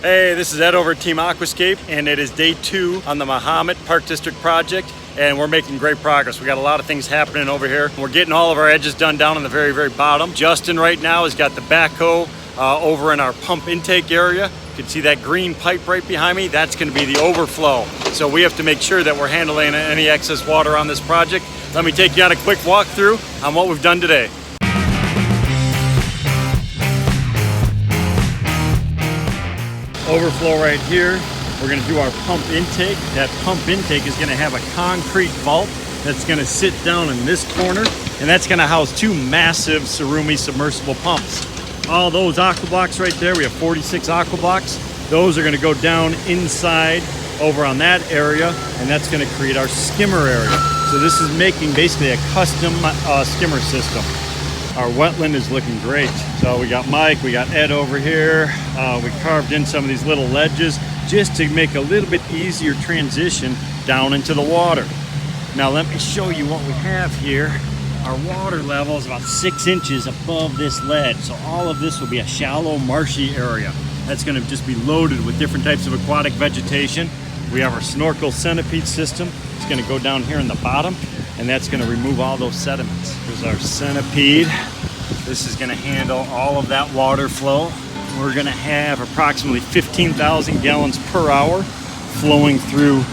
Hey, this is Ed over at Team Aquascape, and it is day 2 on the Mahomet Park District project, and we're making great progress. We got a lot of things happening over here. We're getting all of our edges done down on the very bottom. Justin right now has got the backhoe over in our pump intake area. You can see that green pipe right behind me. That's going to be the overflow. So we have to make sure that we're handling any excess water on this project. Let me take you on a quick walkthrough on what we've done today. Overflow right here. We're going to do our pump intake. That pump intake is going to have a concrete vault that's going to sit down in this corner, and that's going to house 2 massive Surumi submersible pumps. All those aqua blocks right there, we have 46 aqua blocks. Those are going to go down inside over on that area, and that's going to create our skimmer area. So this is making basically a custom skimmer system. Our wetland is looking great. So we got Mike, we got Ed over here. We carved in some of these little ledges just to make a little bit easier transition down into the water. Now let me show you what we have here. Our water level is about 6 inches above this ledge. So all of this will be a shallow, marshy area. That's gonna just be loaded with different types of aquatic vegetation. We have our snorkel centipede system. It's gonna go down here in the bottom, and that's gonna remove all those sediments. Here's our centipede. This is gonna handle all of that water flow. We're gonna have approximately 15,000 gallons per hour flowing through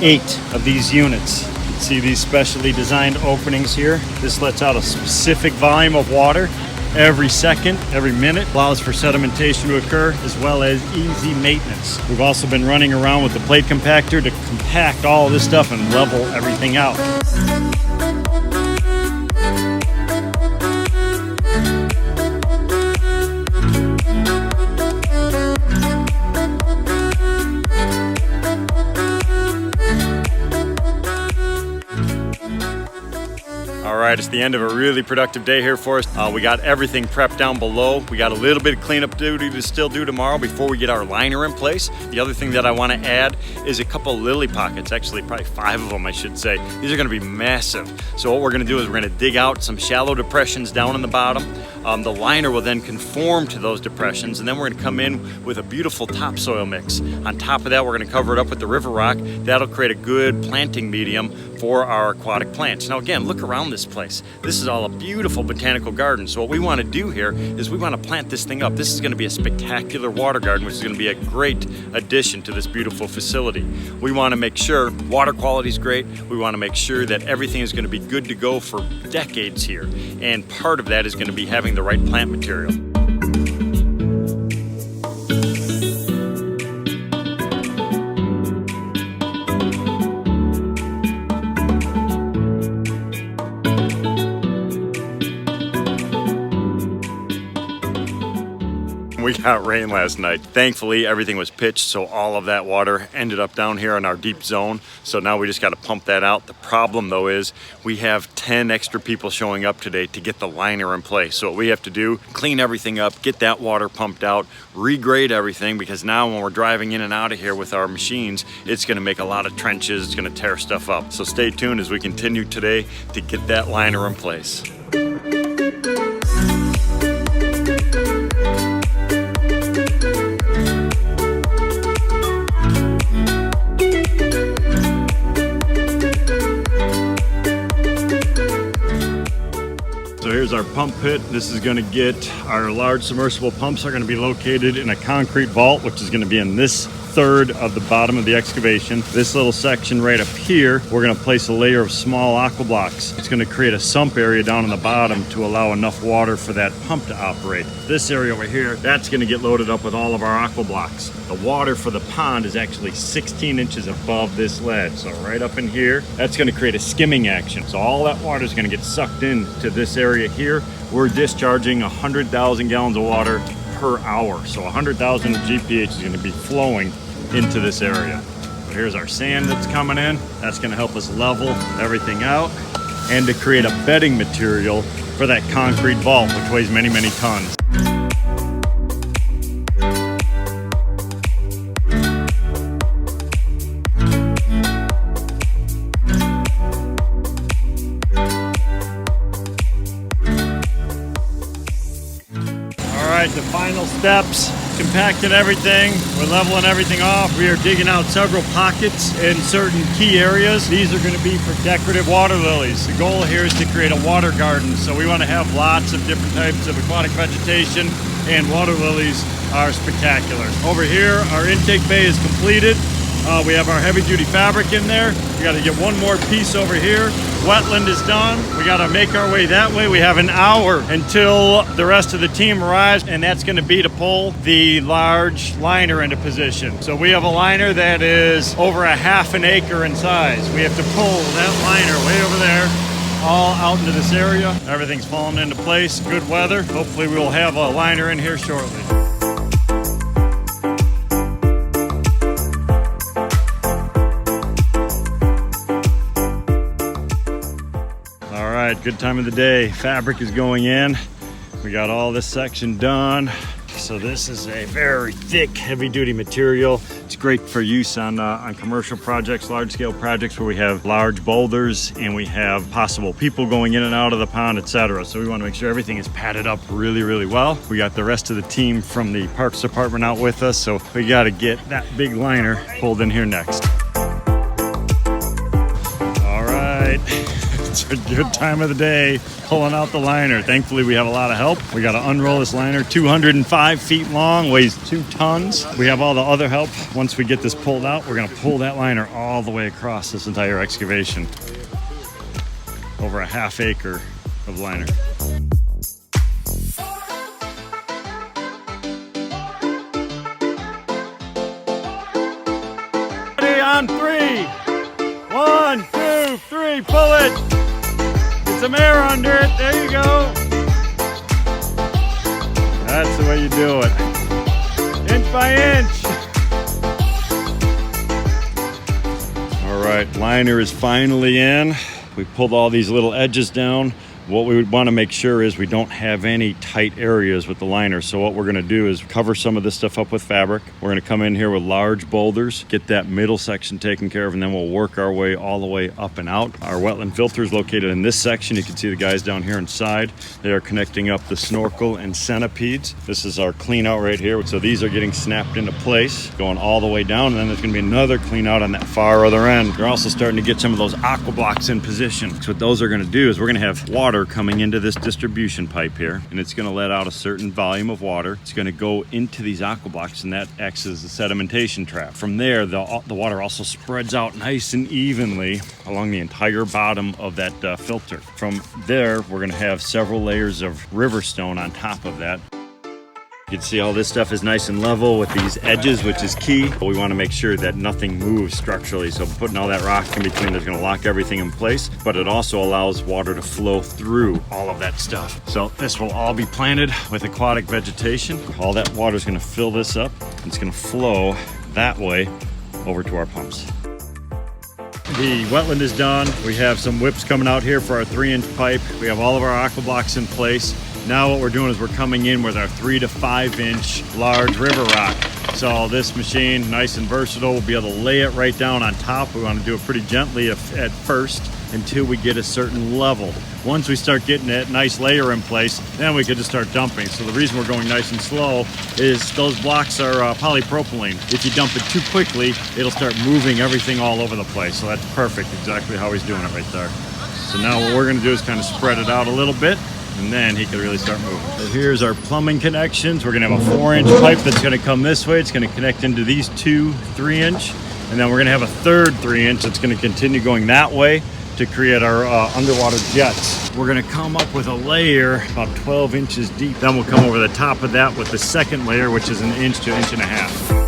8 of these units. See these specially designed openings here? This lets out a specific volume of water every second, every minute. Allows for sedimentation to occur, as well as easy maintenance. We've also been running around with the plate compactor to compact all of this stuff and level everything out. All right, it's the end of a really productive day here for us. We got everything prepped down below. We got a little bit of cleanup duty to still do tomorrow before we get our liner in place. The other thing that I want to add is a couple lily pockets, actually probably 5 of them I should say. These are going to be massive. So what we're going to do is we're going to dig out some shallow depressions down in the bottom. The liner will then conform to those depressions, and then we're going to come in with a beautiful topsoil mix. On top of that, we're going to cover it up with the river rock. That'll create a good planting medium for our aquatic plants. Now again, look around this place. This is all a beautiful botanical garden. So what we want to do here is we want to plant this thing up. This is going to be a spectacular water garden, which is going to be a great addition to this beautiful facility. We want to make sure water quality is great. We want to make sure that everything is going to be good to go for decades here. And part of that is going to be having the right plant material. We got rain last night. Thankfully, everything was pitched, so all of that water ended up down here in our deep zone. So now we just got to pump that out. The problem though is we have 10 extra people showing up today to get the liner in place. So what we have to do, clean everything up, get that water pumped out, regrade everything, because now when we're driving in and out of here with our machines, it's going to make a lot of trenches. It's going to tear stuff up. So stay tuned as we continue today to get that liner in place. So here's our pump pit. This is going to get our large submersible pumps are going to be located in a concrete vault, which is going to be in this third of the bottom of the excavation. This little section right up here, we're going to place a layer of small aqua blocks. It's going to create a sump area down in the bottom to allow enough water for that pump to operate. This area over here, that's going to get loaded up with all of our aqua blocks. The water for the pond is actually 16 inches above this ledge. So right up in here, that's going to create a skimming action. So all that water is going to get sucked into this area here. We're discharging 100,000 gallons of water per hour. So 100,000 GPH is going to be flowing into this area. But here's our sand that's coming in. That's going to help us level everything out and to create a bedding material for that concrete vault, which weighs many, many tons. All right, the final steps. compacting everything. We're leveling everything off. We are digging out several pockets in certain key areas. These are going to be for decorative water lilies. The goal here is to create a water garden. So we want to have lots of different types of aquatic vegetation, and water lilies are spectacular. Over here, our intake bay is completed. We have our heavy duty fabric in there. We got to get one more piece over here. Wetland is done. We got to make our way that way. We have an hour until the rest of the team arrives, and that's going to be to pull the large liner into position. So we have a liner that is over a half an acre in size. We have to pull that liner way over there, all out into this area. Everything's falling into place. Good weather. Hopefully we'll have a liner in here shortly. All right, good time of the day. Fabric is going in. We got all this section done. So this is a very thick, heavy-duty material. It's great for use on commercial projects, large-scale projects where we have large boulders and we have possible people going in and out of the pond, etc. So we want to make sure everything is padded up really, really well. We got the rest of the team from the Parks Department out with us, so we got to get that big liner pulled in here next. All right. It's a good time of the day pulling out the liner. Thankfully, we have a lot of help. We got to unroll this liner, 205 feet long, weighs 2 tons. We have all the other help. Once we get this pulled out, we're going to pull that liner all the way across this entire excavation. Over a half acre of liner. Ready on 3. 1, 2, 3, pull it. Get some air under it. There you go. That's the way you do it. Inch by inch. All right, liner is finally in. We pulled all these little edges down. What we would want to make sure is we don't have any tight areas with the liner. So what we're going to do is cover some of this stuff up with fabric. We're going to come in here with large boulders, get that middle section taken care of, and then we'll work our way all the way up and out. Our wetland filter is located in this section. You can see the guys down here inside. They are connecting up the snorkel and centipedes. This is our clean out right here. So these are getting snapped into place, going all the way down, and then there's going to be another clean out on that far other end. We're also starting to get some of those aqua blocks in position. So what those are going to do is we're going to have water coming into this distribution pipe here, and it's going to let out a certain volume of water. It's going to go into these aqua blocks, and that acts as a sedimentation trap. From there, the water also spreads out nice and evenly along the entire bottom of that filter. From there, we're going to have several layers of river stone on top of that. You can see all this stuff is nice and level with these edges, which is key. But we want to make sure that nothing moves structurally. So putting all that rock in between is going to lock everything in place, but it also allows water to flow through all of that stuff. So this will all be planted with aquatic vegetation. All that water is going to fill this up. And it's going to flow that way over to our pumps. The wetland is done. We have some whips coming out here for our 3-inch pipe. We have all of our aqua blocks in place. Now what we're doing is we're coming in with our 3 to 5 inch large river rock. So this machine, nice and versatile, we'll be able to lay it right down on top. We want to do it pretty gently at first until we get a certain level. Once we start getting that nice layer in place, then we could just start dumping. So the reason we're going nice and slow is those blocks are polypropylene. If you dump it too quickly, it'll start moving everything all over the place. So that's perfect, exactly how he's doing it right there. So now what we're going to do is kind of spread it out a little bit, and then he can really start moving. So here's our plumbing connections. We're gonna have a 4-inch pipe that's gonna come this way. It's gonna connect into these 2 3-inch, and then we're gonna have a third 3-inch that's gonna continue going that way to create our underwater jets. We're gonna come up with a layer about 12 inches deep. Then we'll come over the top of that with the second layer, which is 1 inch to 1.5 inches.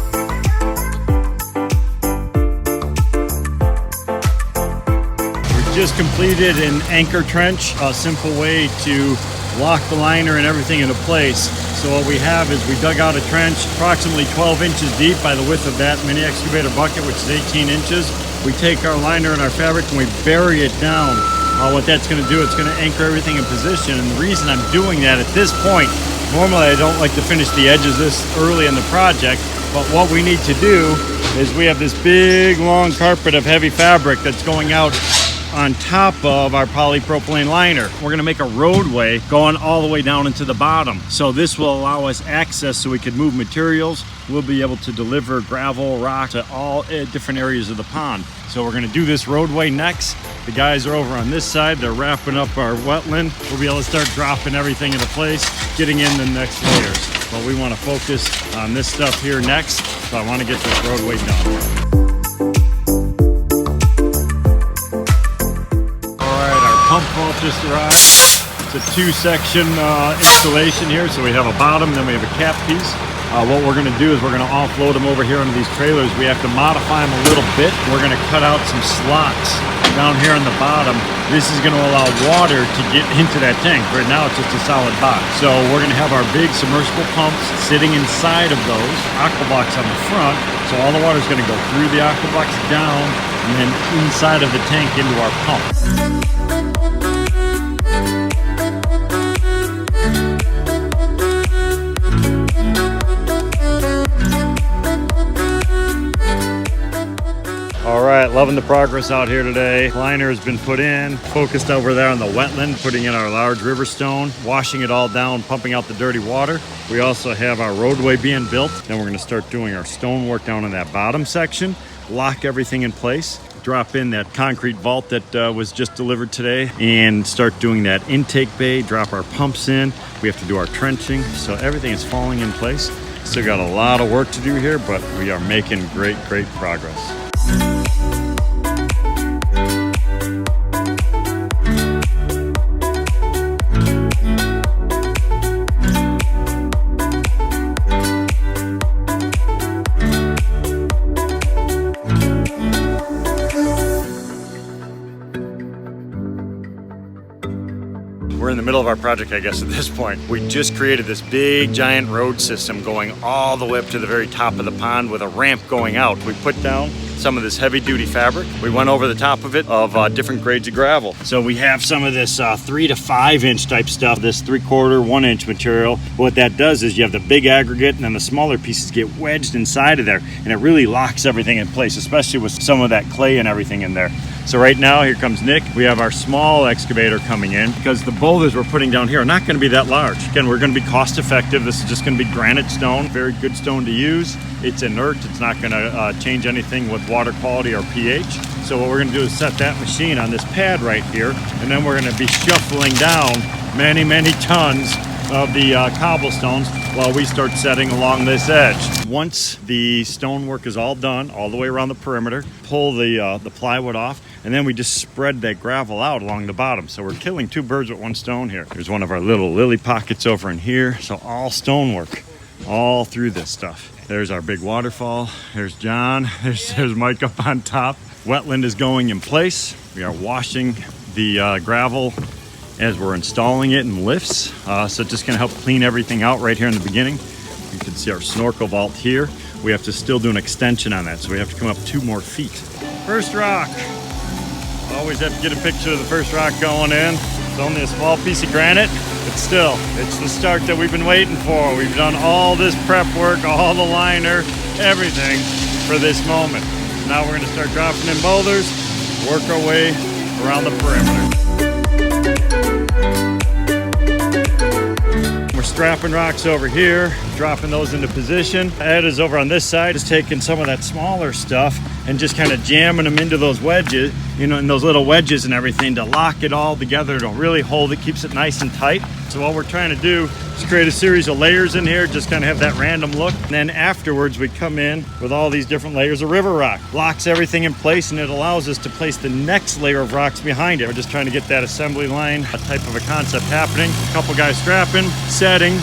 Just completed an anchor trench, a simple way to lock the liner and everything into place. So what we have is we dug out a trench approximately 12 inches deep by the width of that mini excavator bucket, which is 18 inches. We take our liner and our fabric and we bury it down. What that's going to do, it's going to anchor everything in position. And the reason I'm doing that at this point, normally I don't like to finish the edges this early in the project, but what we need to do is we have this big long carpet of heavy fabric that's going out on top of our polypropylene liner. We're gonna make a roadway going all the way down into the bottom. So this will allow us access so we can move materials. We'll be able to deliver gravel, rock to all different areas of the pond. So we're gonna do this roadway next. The guys are over on this side. They're wrapping up our wetland. We'll be able to start dropping everything into place, getting in the next layers. But we wanna focus on this stuff here next. So I wanna get this roadway done. Pump vault just arrived. It's a two-section installation here. So we have a bottom, then we have a cap piece. What we're going to do is we're going to offload them over here into these trailers. We have to modify them a little bit. We're going to cut out some slots down here on the bottom. This is going to allow water to get into that tank. Right now it's just a solid box. So we're going to have our big submersible pumps sitting inside of those aqua blocks on the front. So all the water is going to go through the aqua blocks down and then inside of the tank into our pump. All right, loving the progress out here today. Liner has been put in, focused over there on the wetland, putting in our large river stone, washing it all down, pumping out the dirty water. We also have our roadway being built. Then we're gonna start doing our stone work down in that bottom section, lock everything in place, drop in that concrete vault that was just delivered today, and start doing that intake bay, drop our pumps in. We have to do our trenching, so everything is falling in place. Still got a lot of work to do here, but we are making great progress. We're in the middle of our project, I guess, at this point. We just created this big, giant road system going all the way up to the very top of the pond with a ramp going out. We put down some of this heavy-duty fabric. We went over the top of it of different grades of gravel. So we have some of this 3 to 5 inch type stuff, this 3/4, 1 inch material. What that does is you have the big aggregate and then the smaller pieces get wedged inside of there, and it really locks everything in place, especially with some of that clay and everything in there. So right now, here comes Nick. We have our small excavator coming in because the boulders we're putting down here are not gonna be that large. Again, we're gonna be cost effective. This is just gonna be granite stone, very good stone to use. It's inert, it's not gonna change anything with water quality or pH. So what we're gonna do is set that machine on this pad right here, and then we're gonna be shuffling down many tons of the cobblestones while we start setting along this edge. Once the stonework is all done, all the way around the perimeter, pull the plywood off, and then we just spread that gravel out along the bottom. So we're killing 2 birds with 1 stone here. There's one of our little lily pockets over in here. So all stonework, all through this stuff. There's our big waterfall. There's John. There's Mike up on top. Wetland is going in place. We are washing the gravel as we're installing it in lifts. So just gonna help clean everything out right here in the beginning. You can see our snorkel vault here. We have to still do an extension on that, so we have to come up 2 more feet. First rock. Always have to get a picture of the first rock going in. It's only a small piece of granite, but still, it's the start that we've been waiting for. We've done all this prep work, all the liner, everything for this moment. Now we're gonna start dropping in boulders, work our way around the perimeter. We're strapping rocks over here, dropping those into position. Ed is over on this side, just taking some of that smaller stuff and just kind of jamming them into those wedges, you know, in those little wedges and everything to lock it all together, to really hold it, keeps it nice and tight. So what we're trying to do is create a series of layers in here, just kind of have that random look. And then afterwards we come in with all these different layers of river rock. Locks everything in place, and it allows us to place the next layer of rocks behind it. We're just trying to get that assembly line, a type of a concept happening. A couple guys strapping, setting,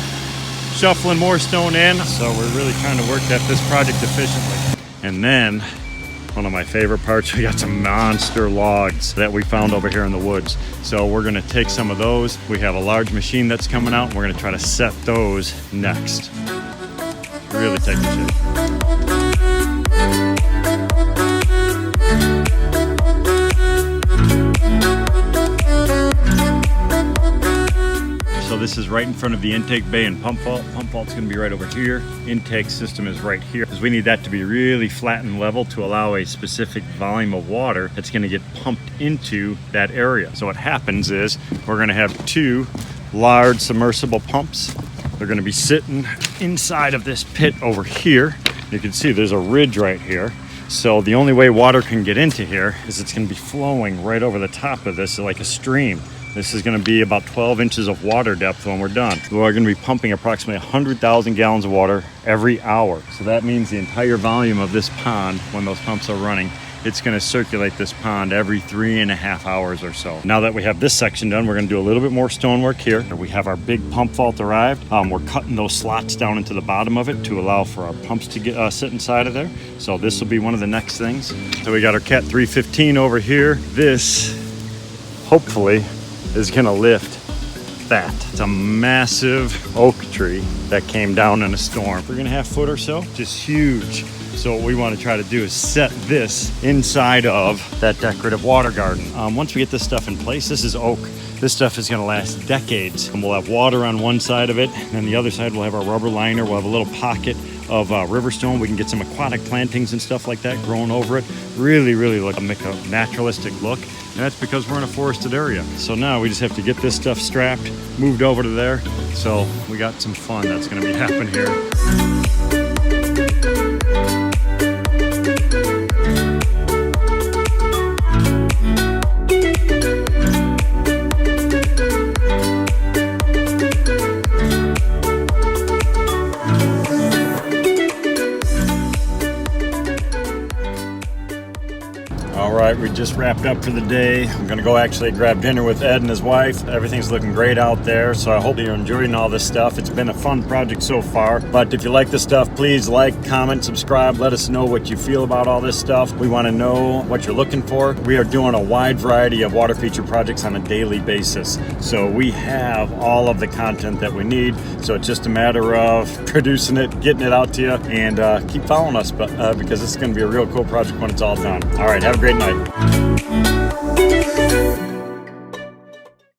shuffling more stone in. So we're really trying to work at this project efficiently. And then one of my favorite parts, we got some monster logs that we found over here in the woods. So we're gonna take some of those. We have a large machine that's coming out, and we're gonna try to set those next. Really take the shape. So this is right in front of the intake bay and pump vault. Pump vault's gonna be right over here. Intake system is right here, because we need that to be really flat and level to allow a specific volume of water that's gonna get pumped into that area. So what happens is we're gonna have two large submersible pumps. They're gonna be sitting inside of this pit over here. You can see there's a ridge right here. So the only way water can get into here is it's gonna be flowing right over the top of this like a stream. This is gonna be about 12 inches of water depth when we're done. We're gonna be pumping approximately 100,000 gallons of water every hour. So that means the entire volume of this pond, when those pumps are running, it's gonna circulate this pond every 3.5 hours or so. Now that we have this section done, we're gonna do a little bit more stonework here. We have our big pump vault arrived. We're cutting those slots down into the bottom of it to allow for our pumps to get sit inside of there. So this will be one of the next things. So we got our Cat 315 over here. This, hopefully, is gonna lift that. It's a massive oak tree that came down in a storm. 3.5 foot or so, just huge. So what we want to try to do is set this inside of that decorative water garden. Once we get this stuff in place, this is oak. This stuff is gonna last decades. And we'll have water on one side of it, and then the other side we'll have our rubber liner. We'll have a little pocket of riverstone. We can get some aquatic plantings and stuff like that growing over it. Really, really make a naturalistic look. And that's because we're in a forested area. So now we just have to get this stuff strapped, moved over to there. So we got some fun that's gonna be happening here. All right, we just wrapped up for the day. I'm gonna go actually grab dinner with Ed and his wife. Everything's looking great out there, so I hope you're enjoying all this stuff. It's been a fun project so far, but if you like this stuff, please like, comment, subscribe. Let us know what you feel about all this stuff. We wanna know what you're looking for. We are doing a wide variety of water feature projects on a daily basis. So we have all of the content that we need. So it's just a matter of producing it, getting it out to you, and keep following us because this is gonna be a real cool project when it's all done. All right, have a great night.